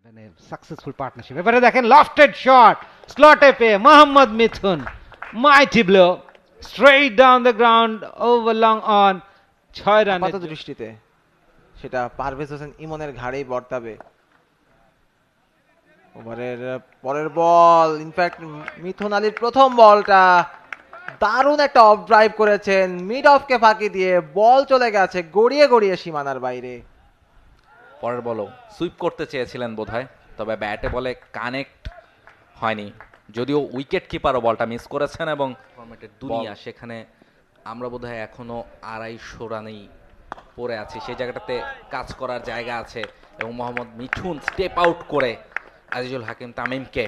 মানে successful partnership. এবারে দেখেন লফটেড শট, স্লটে পেয়ে Mohammad Mithun, mighty blow, straight down the ground, over long on, 6 run. আপাত দৃষ্টিতে সেটা পারভেজ হোসেন ইমনের ঘাড়েই বর্তাবে। ওভারের পরের বল, ইনফ্যাক্ট মিথুন আলীর প্রথম বলটা দারুণ একটা অফ ড্রাইভ করেছেন, মিড অফকে ফাঁকি দিয়ে বল চলে গেছে গড়িয়ে গড়িয়ে সীমানার বাইরে। পরের বলও সুইপ করতে চেয়েছিলেন বোধহয়, তবে ব্যাটে বলে কানেক্ট হয়নি, যদিও উইকেট কিপারও বলটা মিস করেছেন। এবং ফরম্যাটের দুনিয়া, সেখানে আমরা বোধহয় এখনো 250 রানেই পড়ে আছি, সেই জায়গাটাতে কাজ করার জায়গা আছে। এবং মোহাম্মদ মিঠুন স্টেপ আউট করে আজিজুল হাকিম তামিমকে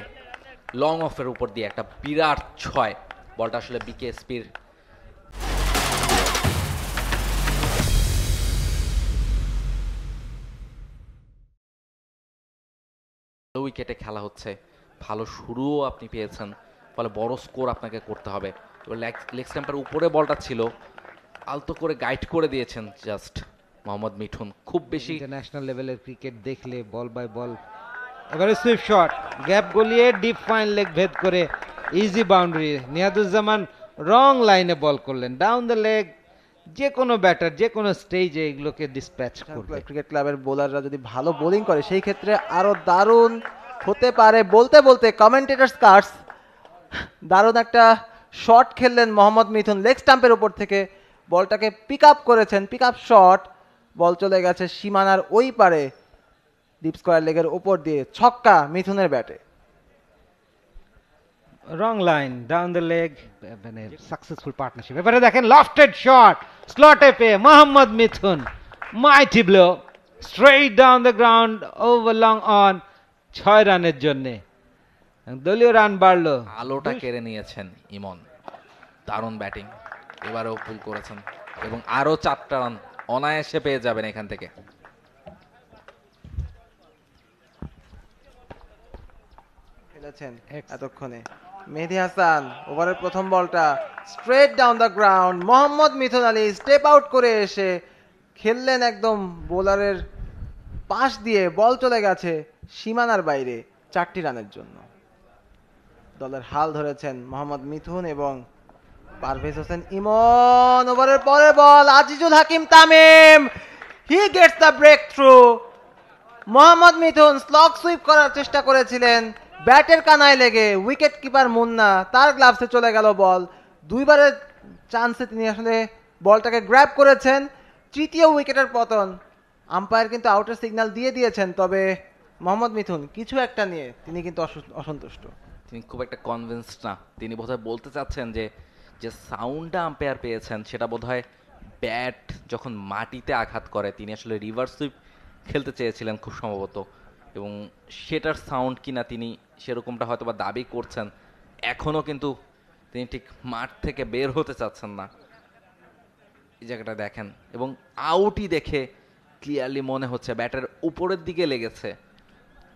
লং অফের উপর দিয়ে একটা বিরাট 6। বলটা আসলে বিকেএসপির উইকেটে খেলা হচ্ছে, ভালো শুরুও আপনি পেয়েছেন, ফলে বড় স্কোর আপনাকে করতে হবে। এবার লেগ স্ট্যাম্পের উপরে বলটা ছিল, আলতো করে গাইড করে দিয়েছেন জাস্ট মোহাম্মদ মিঠুন। খুব বেশি ইন্টারন্যাশনাল লেভেলের ক্রিকেট দেখলে বল বাই বল। এবারে সুইপ শট, গ্যাপ গলিয়ে ডিপ ফাইন লেগ ভেদ করে ইজি বাউন্ডারি। নিয়াদুজ্জামান রং লাইনে বল করলেন, ডাউন দ্য লেগ। যে কোনো ব্যাটার যে কোনো স্টেজে এগুলোকে ডিসপ্যাচ করবে। ক্রিকেট ক্লাবের বোলাররা যদি ভালো বোলিং করে সেই ক্ষেত্রে আরো দারুণ হতে পারে। বলতে বলতে কমেন্টেটরস কার্স, দারুণ একটা শট খেললেন মোহাম্মদ মিথুন, লেগ স্টাম্পের উপর থেকে বলটাকে পিক আপ করেছেন, পিক আপ শট, বল চলে গেছে সীমানার ওই পারে ডিপ স্কয়ার লেগের উপর দিয়ে, ছক্কা মিথুনের ব্যাটে। Wrong line, down the leg, মানে সাকসেসফুল পার্টনারশিপ। এবারে দেখেন লফটেড শট, স্লটে পেয়ে Mohammad Mithun, mighty blow, straight down the ground, over long on, 6 রানের জন্য দলীয় রান বাড়লো। আলোটা কেড়ে নিয়েছেন ইমন, দারুণ ব্যাটিং, এবারেও পুল করেছেন এবং আরো 4টা রান অনায়াসে পেয়ে যাবেন এখান থেকে। খেলেছেন এতক্ষণে মেহেদী হাসান। ওভারের প্রথম বলটা straight down the ground, Mohammad Mithun Ali step out করে এসে খেললেন একদম বোলারের পাশ দিয়ে, বল চলে গেছে সীমানার বাইরে 4টি রানের জন্য। দলের হাল ধরেছেন মোহাম্মদ মিথুন এবং পারভেজ হোসেন ইমন। ওভারের পরের ball, Azizul Hakim Tamim, he gets the breakthrough. Mohammad Mithun slog sweep করার চেষ্টা করেছিলেন, ব্যাটের কানায় লেগে উইকেট কিপার মুন্না তার গ্লাভসে চলে গেল বল। দুইবারের চান্সে তিনি আসলে বলটাকে গ্র্যাব করেছেন। তৃতীয় উইকেটের পতন, আম্পায়ার কিন্তু আউটের সিগন্যাল দিয়ে দিয়েছেন, তবে মোহাম্মদ মিথুন কিছু একটা নিয়ে তিনি কিন্তু অসন্তুষ্ট। তিনি খুব একটা কনভিন্সড না, তিনি বোধহয় বলতে চাচ্ছেন যে যে সাউন্ডটা আম্পায়ার পেয়েছেন সেটা বোধহয় ব্যাট যখন মাটিতে আঘাত করে, তিনি আসলে রিভার্স সুইপ খেলতে চেয়েছিলেন খুব সম্ভবত, এবং সেটার সাউন্ড কিনা তিনি সেরকমটা হয়তো বা দাবি করছেন। এখনও কিন্তু তিনি ঠিক মাঠ থেকে বের হতে চাচ্ছেন না। এই জায়গাটা দেখেন, এবং আউটই দেখে ক্লিয়ারলি মনে হচ্ছে ব্যাটের উপরের দিকে লেগেছে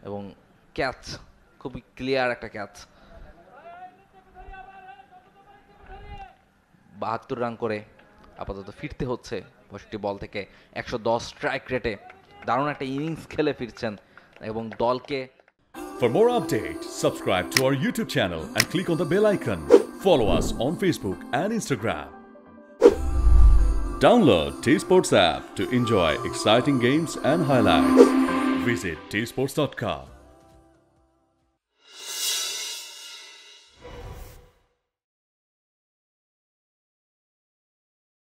এবং ক্যাচ, খুবই ক্লিয়ার একটা ক্যাচ। 72 রান করে আপাতত ফিরতে হচ্ছে 65 বল থেকে 110 স্ট্রাইক রেটে। দারুণ একটা ইনিংস খেলে ফিরছেন এবং দলকে। For more updates, subscribe to our YouTube channel and click on the bell icon. Follow us on Facebook and Instagram. Download T-Sports app to enjoy exciting games and highlights. Visit tsports.com.